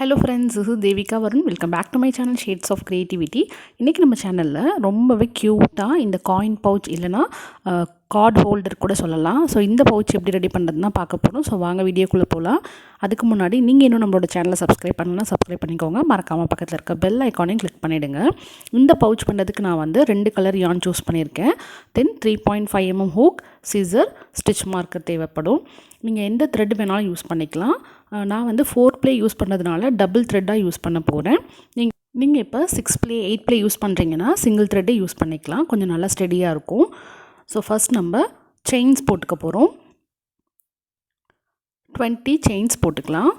Hello friends, this is Devika Varun. Welcome back to my channel shades of creativity. இன்றைக்கி நம்ம சேனலில் ரொம்பவே க்யூட்டாக இந்த காயின் பவுச் இல்லைனா கார்ட் ஹோல்டர் கூட சொல்லலாம். ஸோ இந்த பவுச் எப்படி ரெடி பண்ணுறதுனா பார்க்க போகிறோம். ஸோ வாங்க வீடியோக்குள்ளே போகலாம். அதுக்கு முன்னாடி நீங்கள் இன்னும் நம்மளோட சேனலை சப்ஸ்கிரைப் பண்ணலாம், சப்ஸ்கிரைப் பண்ணிக்கோங்க. மறக்காமல் பக்கத்தில் இருக்க பெல் ஐக்கானையும் கிளிக் பண்ணிவிடுங்க. இந்த பவுச் பண்ணுறதுக்கு நான் வந்து 2 கலர் யான் சூஸ் பண்ணியிருக்கேன். Then 3.5 mm hook, scissor, stitch marker தேவைப்படும். நீங்கள் எந்த த்ரெட் வேணாலும் யூஸ் பண்ணிக்கலாம். நான் வந்து 4 ப்ளே யூஸ் பண்ணுறதுனால டபுள் த்ரெட்டாக யூஸ் பண்ண போகிறேன். நீங்கள் இப்போ 6 ப்ளே 8 ப்ளே யூஸ் பண்ணுறீங்கன்னா சிங்கிள் த்ரெட்டே யூஸ் பண்ணிக்கலாம். கொஞ்சம் நல்லா ஸ்டெடியாக இருக்கும். ஸோ ஃபஸ்ட் நம்ம செயின்ஸ் போட்டுக்க போகிறோம். 20 செயின்ஸ் போட்டுக்கலாம்.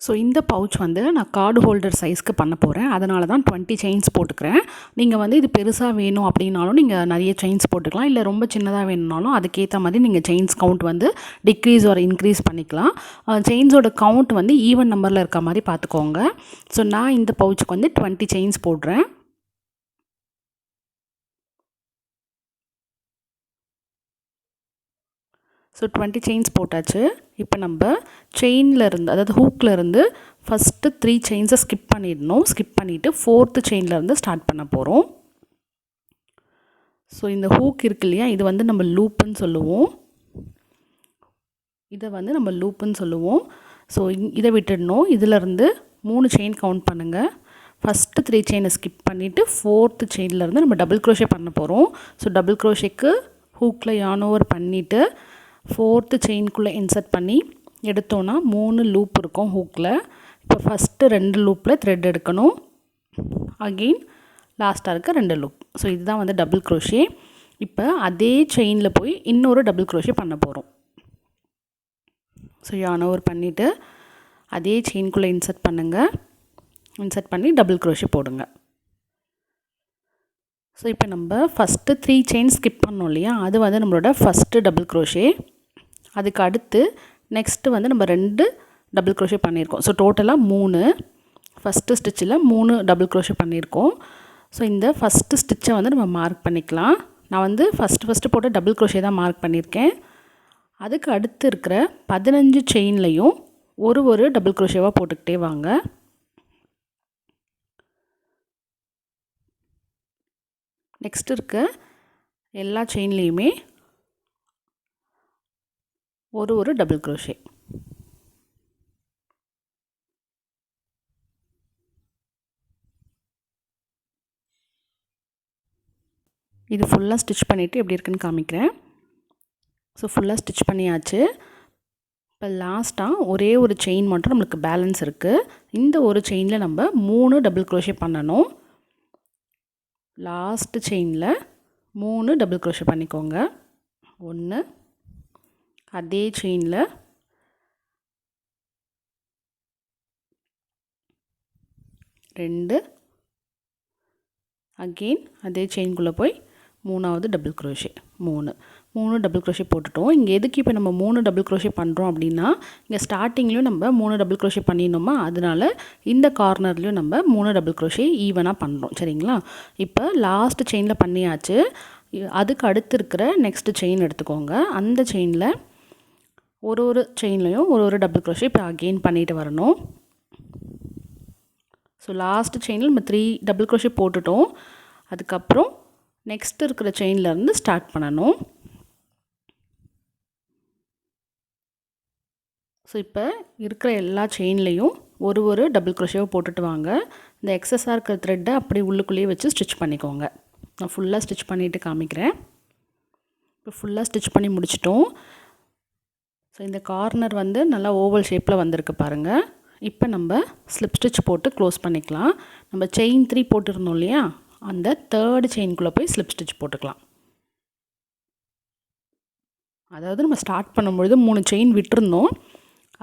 ஸோ இந்த பவுச் வந்து நான் கார்டு ஹோல்டர் சைஸ்க்கு பண்ண போகிறேன். அதனால தான் 20 செயின்ஸ் போட்டுக்கிறேன். நீங்கள் வந்து இது பெருசாக வேணும் அப்படின்னாலும் நீங்கள் நிறைய செயின்ஸ் போட்டுக்கலாம். இல்லை ரொம்ப சின்னதாக வேணும்னாலும் அதுக்கேற்ற மாதிரி நீங்கள் செயின்ஸ் கவுண்ட் வந்து டிக்ரீஸ் ஒரு இன்க்ரீஸ் பண்ணிக்கலாம். செயின்ஸோட கவுண்ட் வந்து ஈவன் நம்பரில் இருக்க மாதிரி பார்த்துக்கோங்க. ஸோ நான் இந்த பவுச்சுக்கு வந்து 20 செயின்ஸ் போடுறேன். ஸோ 20 செயின்ஸ் போட்டாச்சு. இப்போ நம்ம செயினில் இருந்து, அதாவது ஹூக்கில் இருந்து ஃபஸ்ட்டு 3 செயின்ஸை ஸ்கிப் பண்ணிடணும். ஸ்கிப் பண்ணிவிட்டு 4th செயின்லேருந்து ஸ்டார்ட் பண்ண போகிறோம். ஸோ இந்த ஹூக் இருக்கு இல்லையா, இது வந்து நம்ம லூப்புன்னு சொல்லுவோம். இதை வந்து நம்ம லூப்புன்னு சொல்லுவோம். ஸோ இதை விட்டுடணும். இதிலேருந்து 3 செயின் கவுண்ட் பண்ணுங்கள். ஃபஸ்ட்டு 3 செயினை ஸ்கிப் பண்ணிவிட்டு 4th செயின்லேருந்து நம்ம டபுள் க்ரோஷே பண்ண போகிறோம். ஸோ டபுள் க்ரோஷேக்கு ஹூக்கில் யான் ஓவர் பண்ணிவிட்டு 4th செயின்குள்ளே இன்சர்ட் பண்ணி எடுத்தோன்னா 3 லூப் இருக்கும் ஹூக்கில். இப்போ ஃபஸ்ட்டு 2 லூப்பில் த்ரெட் எடுக்கணும். அகெயின் லாஸ்ட்டாக இருக்க 2 லூப். ஸோ இதுதான் வந்து டபுள் க்ரோஷே. இப்போ அதே செயினில் போய் இன்னொரு டபுள் க்ரோஷே பண்ண போகிறோம். ஸோ யான் ஓவர் பண்ணிவிட்டு அதே செயின்குள்ளே இன்சர்ட் பண்ணுங்கள். இன்சர்ட் பண்ணி டபுள் க்ரோஷே போடுங்க. ஸோ இப்போ நம்ம ஃபஸ்ட்டு 3 செயின் ஸ்கிப் பண்ணோம் இல்லையா, அது வந்து நம்மளோட ஃபஸ்ட்டு டபுள் க்ரோஷே. அதுக்கு அடுத்து நெக்ஸ்ட்டு வந்து நம்ம 2 டபுள் க்ரோஷே பண்ணியிருக்கோம். ஸோ டோட்டலாக 3. ஃபஸ்ட்டு ஸ்டிச்சில் 3 டபுள் க்ரோஷே பண்ணியிருக்கோம். ஸோ இந்த ஃபஸ்ட்டு ஸ்டிச்சை வந்து நம்ம மார்க் பண்ணிக்கலாம். நான் வந்து ஃபஸ்ட்டு போட்ட டபுள் க்ரோஷே தான் மார்க் பண்ணியிருக்கேன். அதுக்கு அடுத்து இருக்கிற 15 செயின்லையும் ஒரு டபுள் க்ரோஷேவாக போட்டுக்கிட்டே வாங்க. நெக்ஸ்ட் இருக்க எல்லா செயின்லேயுமே ஒரு டபுள் க்ரோஷே. இது ஃபுல்லாக ஸ்டிச் பண்ணிவிட்டு எப்படி இருக்குன்னு காமிக்கிறேன். ஸோ ஃபுல்லாக ஸ்டிச் பண்ணியாச்சு. இப்போ லாஸ்ட்டாக ஒரே ஒரு செயின் மட்டும் நம்மளுக்கு பேலன்ஸ் இருக்குது. இந்த ஒரு செயினில் நம்ம 3 டபுள் க்ரோஷே பண்ணணும். லாஸ்ட்டு செயினில் 3 டபுள் க்ரோஷே பண்ணிக்கோங்க. 1, அதே செயினில் 2, அகெயின் அதே செயின்குள்ளே போய் 3வது டபுள் க்ரோஷே. 3 டபுள் க்ரோஷே போட்டுட்டோம். இங்கே எதுக்கு இப்போ நம்ம 3 டபுள் க்ரோஷே பண்ணுறோம் அப்படின்னா, இங்கே ஸ்டார்டிங்லேயும் நம்ம 3 டபுள் க்ரோஷே பண்ணிடணுமா, அதனால இந்த கார்னர்லேயும் நம்ம 3 டபுள் க்ரோஷே ஈவனாக பண்ணுறோம். சரிங்களா? இப்போ லாஸ்ட் செயினில் பண்ணியாச்சு. அதுக்கு அடுத்து இருக்கிற நெக்ஸ்ட் செயின் எடுத்துக்கோங்க. அந்த செயினில் ஒரு செயின்லையும் ஒரு டபுள் க்ரோஷே இப்போ அகெயின் பண்ணிட்டு வரணும். ஸோ லாஸ்ட் செயினில் நம்ம 3 டபுள் க்ரோஷே போட்டுட்டோம். அதுக்கப்புறம் நெக்ஸ்ட் இருக்கிற செயின்லேருந்து ஸ்டார்ட் பண்ணணும். ஸோ இப்போ இருக்கிற எல்லா செயின்லேயும் ஒரு டபுள் க்ரோஷேவை போட்டுட்டு வாங்க. இந்த எக்ஸஸாக இருக்கிற த்ரெட்டை அப்படி உள்ளுக்குள்ளேயே வச்சு ஸ்டிச் பண்ணிக்கோங்க. நான் ஃபுல்லாக ஸ்டிச் பண்ணிவிட்டு காமிக்கிறேன். இப்போ ஃபுல்லாக ஸ்டிச் பண்ணி முடிச்சிட்டோம். ஸோ இந்த கார்னர் வந்து நல்லா ஓவல் ஷேப்பில் வந்திருக்கு பாருங்கள். இப்போ நம்ம ஸ்லிப் ஸ்டிச் போட்டு க்ளோஸ் பண்ணிக்கலாம். நம்ம செயின் 3 போட்டுருந்தோம் இல்லையா, அந்த 3rd செயின்குள்ளே போய் ஸ்லிப் ஸ்டிச் போட்டுக்கலாம். அதாவது நம்ம ஸ்டார்ட் பண்ணும்பொழுது 3 செயின் விட்டுருந்தோம்.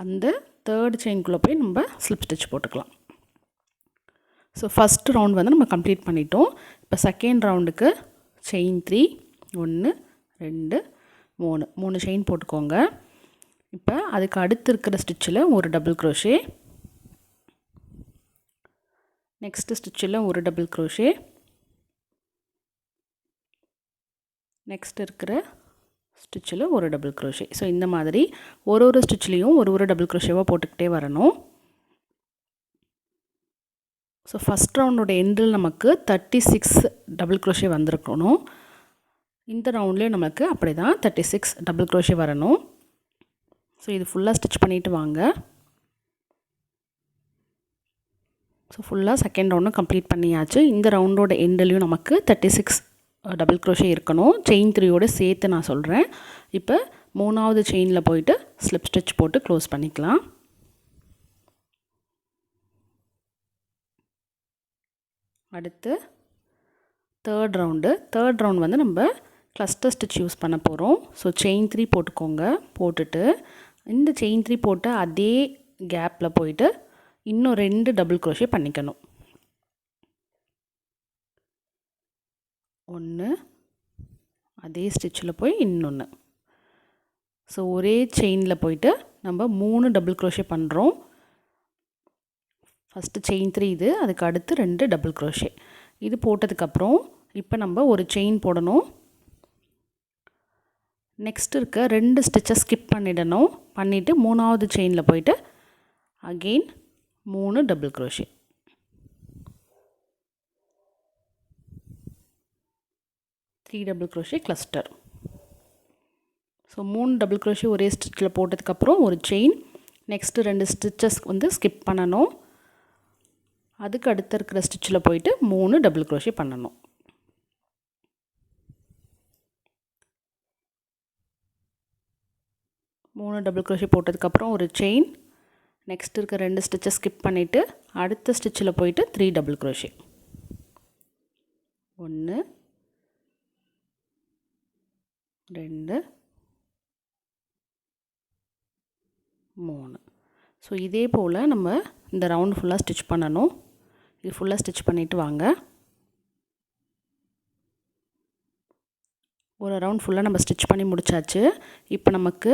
அந்த 3rd செயின்குள்ளே போய் நம்ம ஸ்லிப் ஸ்டிச் போட்டுக்கலாம். ஸோ ஃபஸ்ட் ரவுண்ட் வந்து நம்ம கம்ப்ளீட் பண்ணிட்டோம். இப்போ செகண்ட் ரவுண்டுக்கு செயின் 3, 1, 2, 3 செயின் போட்டுக்கோங்க. இப்போ அதுக்கு அடுத்து இருக்கிற ஸ்டிச்சில் ஒரு டபுள் க்ரோஷே, நெக்ஸ்ட்டு ஸ்டிச்சில் ஒரு டபுள் க்ரோஷே, நெக்ஸ்ட் இருக்கிற ஸ்டிச்சில் ஒரு டபுள் க்ரோஷே. ஸோ இந்த மாதிரி ஒரு ஸ்டிச்லேயும் ஒரு டபுள் க்ரோஷேவாக போட்டுக்கிட்டே வரணும். ஸோ ஃபஸ்ட் ரவுண்டோட எண்டில் நமக்கு 36 டபுள் க்ரோஷே வந்திருக்கணும். இந்த ரவுண்ட்லேயும் நமக்கு அப்படி தான் 36 டபுள் க்ரோஷே வரணும். ஸோ இது ஃபுல்லாக ஸ்டிச் பண்ணிவிட்டு வாங்க. ஸோ ஃபுல்லாக செகண்ட் ரவுண்டும் கம்ப்ளீட் பண்ணியாச்சு. இந்த ரவுண்டோட எண்ட்லேயும் நமக்கு 36 டபுள் க்ரோஷே இருக்கணும். செயின் 3யோடு சேர்த்து நான் சொல்கிறேன். இப்போ 3வது செயினில் போயிட்டு ஸ்லிப் ஸ்டிச் போட்டு க்ளோஸ் பண்ணிக்கலாம். அடுத்து தேர்ட் ரவுண்ட் வந்து நம்ம கிளஸ்டர் ஸ்டிச் யூஸ் பண்ண போகிறோம். ஸோ செயின் 3 போட்டுக்கோங்க. போட்டுட்டு இந்த செயின் 3 போட்டு அதே கேப்பில் போயிட்டு இன்னும் 2 டபுள் க்ரோஷே பண்ணிக்கணும். 1 அதே ஸ்டிச்சில் போய் இன்னொன்று. ஸோ ஒரே செயினில் போயிட்டு நம்ம 3 டபுள் க்ரோஷே பண்ணுறோம். ஃபஸ்ட்டு செயின் 3 இது, அதுக்கு அடுத்து 2 டபுள் க்ரோஷே. இது போட்டதுக்கப்புறம் இப்போ நம்ம ஒரு செயின் போடணும். நெக்ஸ்ட் இருக்க 2 ஸ்டிச்சை ஸ்கிப் பண்ணிடணும். பண்ணிவிட்டு 3வது செயினில் போயிட்டு again 3 double crochet. Three double crochet cluster. So 3 double crochet ஒரே ஸ்டிச்சில் போட்டதுக்கப்புறம் ஒரு செயின், நெக்ஸ்ட்டு 2 ஸ்டிச்சஸ் வந்து ஸ்கிப் பண்ணணும். அதுக்கு அடுத்து இருக்கிற ஸ்டிச்சில் போயிட்டு 3 டபுள் க்ரோஷே பண்ணணும். மூணு டபுள் க்ரோஷே போட்டதுக்கப்புறம் ஒரு செயின், நெக்ஸ்ட் இருக்க 2 ஸ்டிச்சை ஸ்கிப் பண்ணிவிட்டு அடுத்த ஸ்டிச்சில் போயிட்டு 3 டபுள் க்ரோஷே. 1 2 3. ஸோ இதே போல் நம்ம இந்த ரவுண்ட் ஃபுல்லாக ஸ்டிச் பண்ணணும். இது ஃபுல்லாக ஸ்டிச் பண்ணிவிட்டு வாங்க. ஒரு ரவுண்ட் ஃபுல்லாக நம்ம ஸ்டிச் பண்ணி முடிச்சாச்சு. இப்போ நமக்கு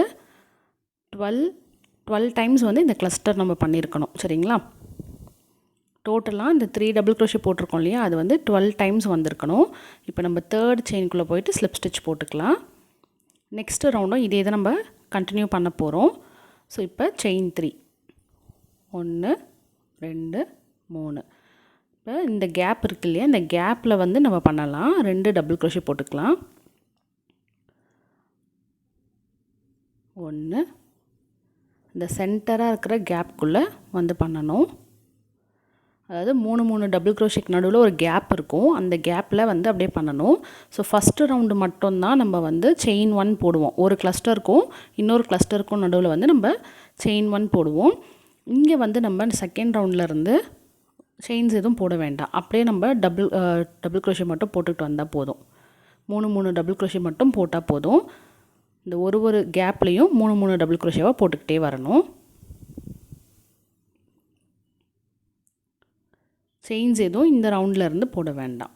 12 டைம்ஸ் வந்து இந்த கிளஸ்டர் நம்ம பண்ணியிருக்கணும். சரிங்களா? டோட்டலாக இந்த 3 டபுள் க்ரோஷே போட்டிருக்கோம் இல்லையா, அது வந்து 12 டைம்ஸ் வந்திருக்கணும். இப்போ நம்ம தேர்ட் செயின்குள்ளே போயிட்டு ஸ்லிப் ஸ்டிச் போட்டுக்கலாம். நெக்ஸ்ட்டு ரவுண்டும் இதே தான் நம்ம கண்டினியூ பண்ண போகிறோம். ஸோ இப்போ செயின் 3 1 2 3. இப்போ இந்த கேப் இருக்கு இல்லையா, இந்த கேப்பில் வந்து நம்ம பண்ணலாம். 2 டபுள் க்ரோஷே போட்டுக்கலாம். 1 இந்த சென்டராக இருக்கிற கேப்புக்குள்ளே வந்து பண்ணணும். அதாவது 3 டபுள் க்ரோஷேக்கு நடுவில் ஒரு கேப் இருக்கும். அந்த கேப்பில் வந்து அப்படியே பண்ணணும். ஸோ ஃபஸ்ட்டு ரவுண்டு மட்டும்தான் நம்ம வந்து செயின் 1 போடுவோம். ஒரு கிளஸ்டருக்கும் இன்னொரு கிளஸ்டருக்கும் நடுவில் வந்து நம்ம செயின் 1 போடுவோம். இங்கே வந்து நம்ம செகண்ட் ரவுண்ட்லேருந்து செயின்ஸ் எதுவும் போட வேண்டாம். அப்படியே நம்ம டபுள் க்ரோஷே மட்டும் போட்டுக்கிட்டு வந்தால் போதும். 3 டபுள் க்ரோஷே மட்டும் போட்டால் போதும். இந்த ஒரு கேப்லேயும் 3 டபுள் க்ரோஷேவாக போட்டுக்கிட்டே வரணும். செயின்ஸ் எதுவும் இந்த ரவுண்டில் இருந்து போட வேண்டாம்.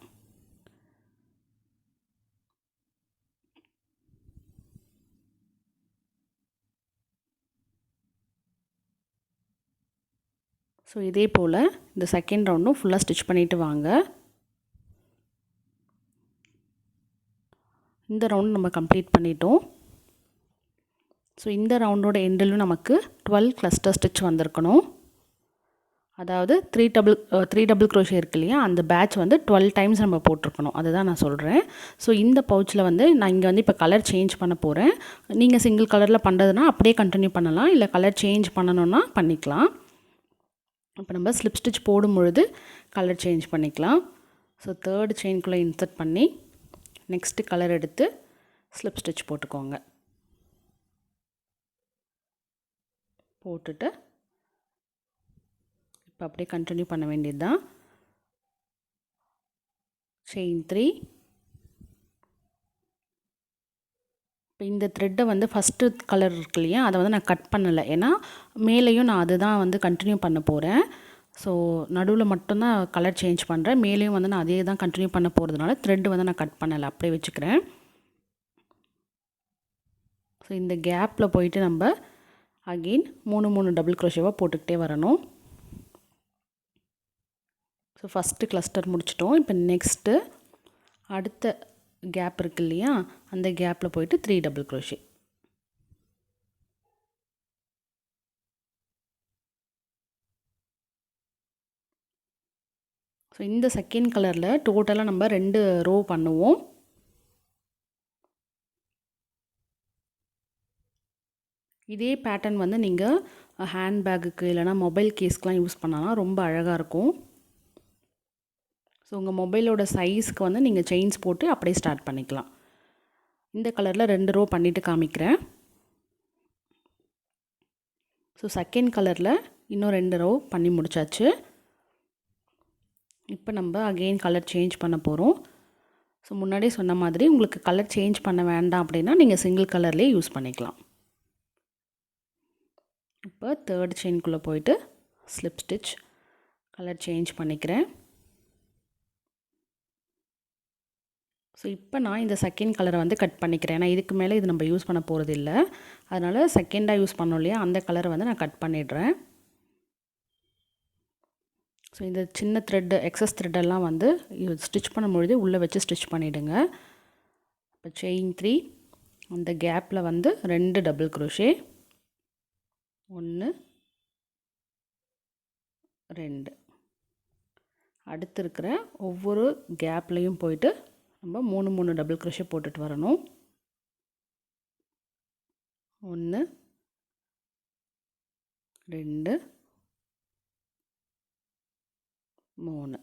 ஸோ இதே போல் இந்த செகண்ட் ரவுண்டும் ஃபுல்லாக ஸ்டிச் பண்ணிவிட்டு வாங்க. இந்த ரவுண்ட் நம்ம கம்ப்ளீட் பண்ணிட்டோம். ஸோ இந்த ரவுண்டோட எண்டிலும் நமக்கு 12 கிளஸ்டர் ஸ்டிச் வந்திருக்கணும். அதாவது 3 டபுள் க்ரோஷே இருக்கு இல்லையா, அந்த பேட்ச் வந்து 12 டைம்ஸ் நம்ம போட்டிருக்கணும். அதுதான் நான் சொல்கிறேன். ஸோ இந்த பவுச்சில் வந்து நான் இங்கே வந்து இப்போ கலர் சேஞ்ச் பண்ண போகிறேன். நீங்கள் சிங்கிள் கலரில் பண்ணுறதுனா அப்படியே கண்டினியூ பண்ணலாம், இல்லை கலர் சேஞ்ச் பண்ணணுன்னா பண்ணிக்கலாம். இப்போ நம்ம ஸ்லிப் ஸ்டிச் போடும் பொழுது கலர் சேஞ்ச் பண்ணிக்கலாம். ஸோ தேர்ட் செயின்குள்ளே இன்சர்ட் பண்ணி நெக்ஸ்ட்டு கலர் எடுத்து ஸ்லிப் ஸ்டிச் போட்டுக்கோங்க. போட்டுட்டு இப்போ அப்படியே கண்டினியூ பண்ண வேண்டியது தான். செயின் 3. இப்போ இந்த த்ரெட்டை வந்து ஃபஸ்ட்டு கலர் இருக்கு இல்லையா, அதை வந்து நான் கட் பண்ணலை. ஏன்னா மேலேயும் நான் அதுதான் வந்து கண்டினியூ பண்ண போகிறேன். ஸோ நடுவில் மட்டும்தான் கலர் சேஞ்ச் பண்ணுறேன். மேலேயும் வந்து நான் அதே தான் கண்டினியூ பண்ண போகிறதுனால த்ரெட்டு வந்து நான் கட் பண்ணலை, அப்படியே வச்சுக்கிறேன். ஸோ இந்த கேப்பில் போயிட்டு நம்ம அகெயின் 3 டபுள் க்ரோஷேவாக போட்டுக்கிட்டே வரணும். ஸோ ஃபஸ்ட்டு கிளஸ்டர் முடிச்சிட்டோம். இப்போ நெக்ஸ்ட்டு அடுத்த கேப் இருக்கு இல்லையா, அந்த கேப்பில் போயிட்டு 3 டபுள் க்ரோஷே. ஸோ இந்த செகண்ட் கலரில் டோட்டலாக நம்ம 2 ரோ பண்ணுவோம். இதே பேட்டர்ன் வந்து நீங்கள் ஹேண்ட்பேக்குக்கு இல்லைனா மொபைல் கேஸ்க்கெலாம் யூஸ் பண்ணலாம், ரொம்ப அழகாக இருக்கும். ஸோ உங்கள் மொபைலோட சைஸ்க்கு வந்து நீங்கள் செயின்ஸ் போட்டு அப்படியே ஸ்டார்ட் பண்ணிக்கலாம். இந்த கலரில் 2 ரோ பண்ணிவிட்டு காமிக்கிறேன். ஸோ செகண்ட் கலரில் இன்னும் 2 ரோ பண்ணி முடிச்சாச்சு. இப்போ நம்ம அகெயின் கலர் சேஞ்ச் பண்ண போகிறோம். ஸோ முன்னாடியே சொன்ன மாதிரி உங்களுக்கு கலர் சேஞ்ச் பண்ண வேண்டாம் அப்படின்னா நீங்கள் சிங்கிள் கலர்லேயே யூஸ் பண்ணிக்கலாம். இப்போ தேர்ட் செயின்குள்ளே போயிட்டு ஸ்லிப் ஸ்டிச் கலர் சேஞ்ச் பண்ணிக்கிறேன். ஸோ இப்போ நான் இந்த செகண்ட் கலரை வந்து கட் பண்ணிக்கிறேன். ஏன்னா இதுக்கு மேலே இது நம்ம யூஸ் பண்ண போகிறது இல்லை, அதனால் செகண்டாக யூஸ் பண்ணோம் இல்லையா, அந்த கலரை வந்து நான் கட் பண்ணிடுறேன். ஸோ இந்த சின்ன த்ரெட்டு எக்ஸஸ் த்ரெட்டெல்லாம் வந்து ஸ்டிச் பண்ணும்பொழுது உள்ளே வச்சு ஸ்டிச் பண்ணிவிடுங்க. இப்போ செயின் 3 அந்த கேப்பில் வந்து 2 டபுள் க்ரோஷே, 1 2. அடுத்து இருக்கிற ஒவ்வொரு கேப்லேயும் போயிட்டு நம்ம 3 டபுள் க்ரோஷே போட்டுட்டு வரணும். 1 2 3.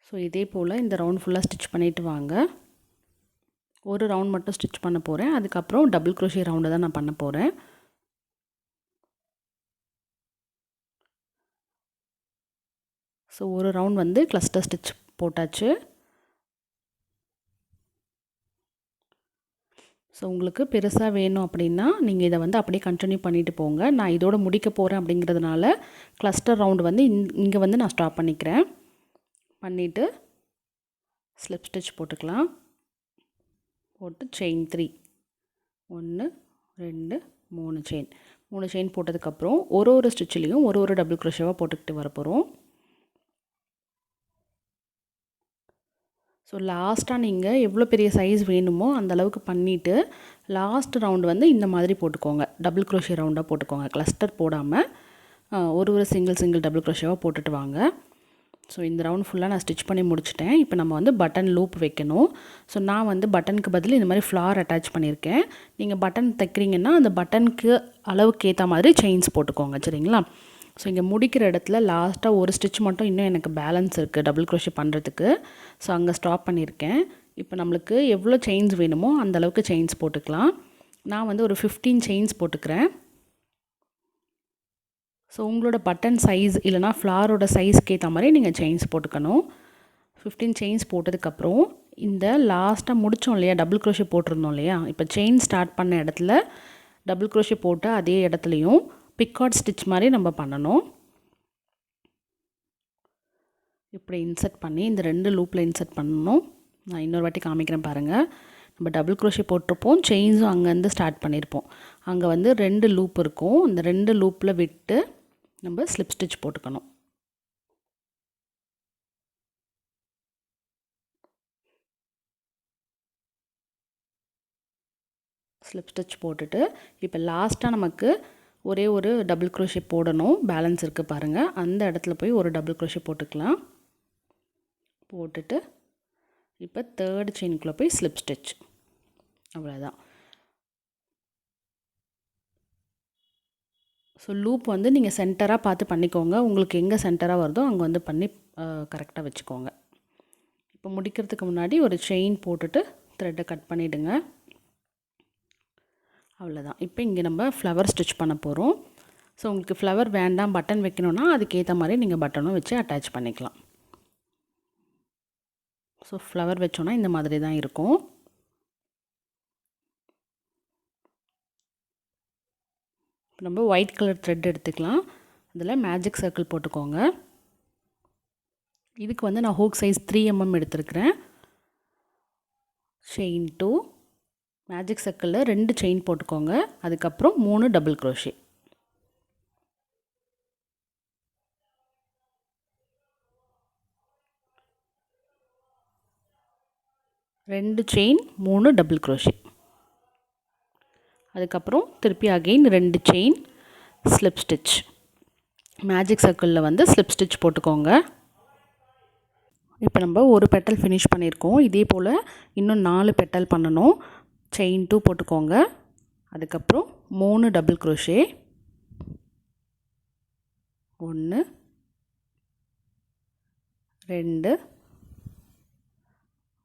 ஸோ இதே போல் இந்த ரவுண்ட் ஃபுல்லாக ஸ்டிச் பண்ணிவிட்டு வாங்க. ஒரு ரவுண்ட் மட்டும் ஸ்டிச் பண்ண போகிறேன், அதுக்கப்புறம் டபுள் க்ரோஷே ரவுண்டை தான் நான் பண்ண போகிறேன். ஸோ ஒரு ரவுண்ட் வந்து கிளஸ்டர் ஸ்டிச் போட்டாச்சு. ஸோ உங்களுக்கு பெருசாக வேணும் அப்படின்னா நீங்கள் இதை வந்து அப்படியே கண்டினியூ பண்ணிவிட்டு போங்க. நான் இதோட முடிக்க போகிறேன் அப்படிங்கிறதுனால கிளஸ்டர் ரவுண்டு வந்து இங்கே வந்து நான் ஸ்டாப் பண்ணிக்கிறேன். பண்ணிவிட்டு ஸ்லிப் ஸ்டிச் போட்டுக்கலாம். போட்டு செயின் 3 1 2 3 செயின் 3 செயின் போட்டதுக்கப்புறம் ஒரு ஸ்டிச்சிலையும் ஒரு டபுள் க்ரோஷேவாக போட்டுக்கிட்டு வர போகிறோம். ஸோ லாஸ்ட்டாக நீங்கள் எவ்வளோ பெரிய சைஸ் வேணுமோ அந்த அளவுக்கு பண்ணிவிட்டு லாஸ்ட் ரவுண்டு வந்து இந்த மாதிரி போட்டுக்கோங்க. டபுள் க்ரோஷே ரவுண்டாக போட்டுக்கோங்க, கிளஸ்டர் போடாமல் ஒரு சிங்கிள் டபுள் க்ரோஷேவாக போட்டுட்டு வாங்க. ஸோ இந்த ரவுண்ட் ஃபுல்லாக நான் ஸ்டிச் பண்ணி முடிச்சிட்டேன். இப்போ நம்ம வந்து பட்டன் லூப் வைக்கணும். ஸோ நான் வந்து பட்டனுக்கு பதில் இந்த மாதிரி ஃப்ளார் அட்டாச் பண்ணியிருக்கேன். நீங்கள் பட்டன் தைக்கிறீங்கன்னா அந்த பட்டனுக்கு அளவுக்கு ஏற்ற மாதிரி செயின்ஸ் போட்டுக்கோங்க, சரிங்களா? ஸோ இங்கே முடிக்கிற இடத்துல லாஸ்ட்டாக ஒரு ஸ்டிச் மட்டும் இன்னும் எனக்கு பேலன்ஸ் இருக்குது டபுள் க்ரோஷே பண்ணுறதுக்கு. ஸோ அங்கே ஸ்டாப் பண்ணியிருக்கேன். இப்போ நம்மளுக்கு எவ்வளோ செயின்ஸ் வேணுமோ அந்தளவுக்கு செயின்ஸ் போட்டுக்கலாம். நான் வந்து ஒரு 15 செயின்ஸ் போட்டுக்கிறேன். ஸோ உங்களோட பட்டன் சைஸ் இல்லைனா ஃப்ளாரோட சைஸ்க்கு ஏற்ற மாதிரி நீங்கள் செயின்ஸ் போட்டுக்கணும். 15 செயின்ஸ் போட்டதுக்கப்புறம் இந்த லாஸ்ட்டாக முடித்தோம் இல்லையா, டபுள் க்ரோஷே போட்டிருந்தோம் இல்லையா, இப்போ செயின் ஸ்டார்ட் பண்ண இடத்துல டபுள் க்ரோஷே போட்டு அதே இடத்துலையும் பிக்கார்ட் ஸ்டிச் மாதிரி நம்ம பண்ணணும். இப்படி இன்சர்ட் பண்ணி இந்த 2 லூப்பில் இன்சர்ட் பண்ணணும். நான் இன்னொரு வாட்டி காமிக்கிறேன் பாருங்கள். நம்ம டபுள் க்ரோஷே போட்டிருப்போம், செயின்ஸும் அங்கேருந்து ஸ்டார்ட் பண்ணியிருப்போம். அங்கே வந்து 2 லூப் இருக்கும். இந்த 2 லூப்பில் விட்டு நம்ம ஸ்லிப் ஸ்டிச் போட்டுக்கணும். ஸ்லிப் ஸ்டிச் போட்டுட்டு இப்போ லாஸ்ட்டாக நமக்கு ஒரு டபுள் க்ரோஷே போடணும், பேலன்ஸ் இருக்குது பாருங்கள். அந்த இடத்துல போய் ஒரு டபுள் க்ரோஷே போட்டுக்கலாம். போட்டுட்டு இப்போ தேர்ட் செயினுக்குள்ளே போய் ஸ்லிப் ஸ்டிச், அவ்வளோதான். ஸோ லூப் வந்து நீங்கள் சென்டராக பார்த்து பண்ணிக்கோங்க. உங்களுக்கு எங்கே சென்டராக வருதோ அங்கே வந்து பண்ணி கரெக்டாக வச்சுக்கோங்க. இப்போ முடிக்கிறதுக்கு முன்னாடி ஒரு செயின் போட்டுட்டு த்ரெட்டை கட் பண்ணிவிடுங்க, அவ்வளோதான். இப்போ இங்கே நம்ம ஃப்ளவர் ஸ்டிச் பண்ண போகிறோம். ஸோ உங்களுக்கு ஃப்ளவர் வேண்டாம், பட்டன் வைக்கணுன்னா அதுக்கேற்ற மாதிரி நீங்கள் பட்டனும் வச்சு அட்டாச் பண்ணிக்கலாம். ஸோ ஃப்ளவர் வச்சோன்னா இந்த மாதிரி தான் இருக்கும். நம்ம ஒயிட் கலர் த்ரெட் எடுத்துக்கலாம். அதில் மேஜிக் சர்க்கிள் போட்டுக்கோங்க. இதுக்கு வந்து நான் ஹூக் சைஸ் 3 mm எடுத்துருக்கிறேன். செயின் 2 மேஜிக் சர்க்கிளில் 2 செயின் போட்டுக்கோங்க. அதுக்கப்புறம் 3 double crochet. 2 chain 3 double crochet. அதுக்கப்புறம் திருப்பி again 2 chain slip stitch. Magic சர்க்கிளில் வந்து ஸ்லிப் ஸ்டிச் போட்டுக்கோங்க. இப்போ நம்ம ஒரு பெட்டல் ஃபினிஷ் பண்ணியிருக்கோம். இதே போல் இன்னும் 4 பெட்டல் பண்ணணும். செயின் 2 போட்டுக்கோங்க. அதுக்கப்புறம் 3 டபுள் க்ரோஷே, 1 2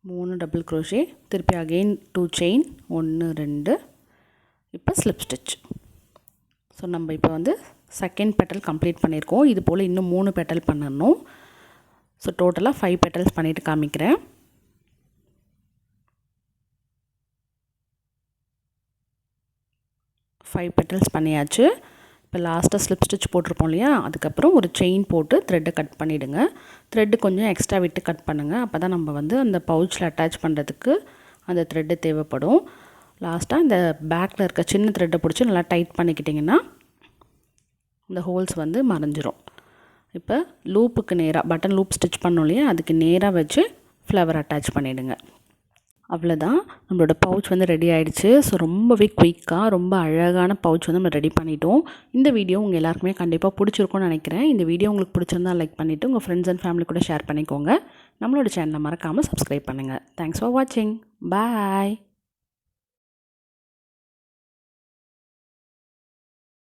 3 டபுள் க்ரோஷே, திருப்பி அகெயின் 2 செயின், 1 2, இப்போ ஸ்லிப் ஸ்டிச். ஸோ நம்ம இப்போ வந்து செகண்ட் பெட்டல் கம்ப்ளீட் பண்ணியிருக்கோம். இது போல் இன்னும் 3 பெட்டல் பண்ணணும். ஸோ டோட்டலாக 5 பெட்டல்ஸ் பண்ணிவிட்டு காமிக்கிறேன். ஃபைவ் பெட்டல்ஸ் பண்ணியாச்சு. இப்போ லாஸ்ட்டாக ஸ்லிப் ஸ்டிச் போட்டிருப்போம் இல்லையா, அதுக்கப்புறம் ஒரு செயின் போட்டு த்ரெட்டை கட் பண்ணிவிடுங்க. த்ரெட்டு கொஞ்சம் எக்ஸ்ட்ரா விட்டு கட் பண்ணுங்கள். அப்போ தான் நம்ம வந்து அந்த பவுச்சில் அட்டாச் பண்ணுறதுக்கு அந்த த்ரெட்டு தேவைப்படும். லாஸ்ட்டாக இந்த பேக்கில் இருக்க சின்ன த்ரெட்டை பிடிச்சி நல்லா டைட் பண்ணிக்கிட்டிங்கன்னா இந்த ஹோல்ஸ் வந்து மறைஞ்சிரும். இப்போ லூப்புக்கு நேராக பட்டன் லூப் ஸ்டிச் பண்ணோம் இல்லையா, அதுக்கு நேராக வச்சு ஃப்ளவர் அட்டாச் பண்ணிவிடுங்க. அவ்வளோதான், நம்மளோட பவுச் வந்து ரெடி ஆகிடுச்சு. ஸோ ரொம்பவே குயிக்காக ரொம்ப அழகான பவுச் வந்து நம்ம ரெடி பண்ணிட்டோம். இந்த வீடியோ உங்கள் எல்லாருக்குமே கண்டிப்பாக பிடிச்சிருக்கும்னு நினைக்கிறேன். இந்த வீடியோ உங்களுக்கு பிடிச்சிருந்தா லைக் பண்ணிவிட்டு உங்கள் ஃப்ரெண்ட்ஸ் அண்ட் ஃபேமிலி கூட ஷேர் பண்ணிக்கோங்க. நம்மளோட சேனலை மறக்காமல் சப்ஸ்கிரைப் பண்ணுங்கள். தேங்க்ஸ் ஃபார் வாட்சிங். பாய்.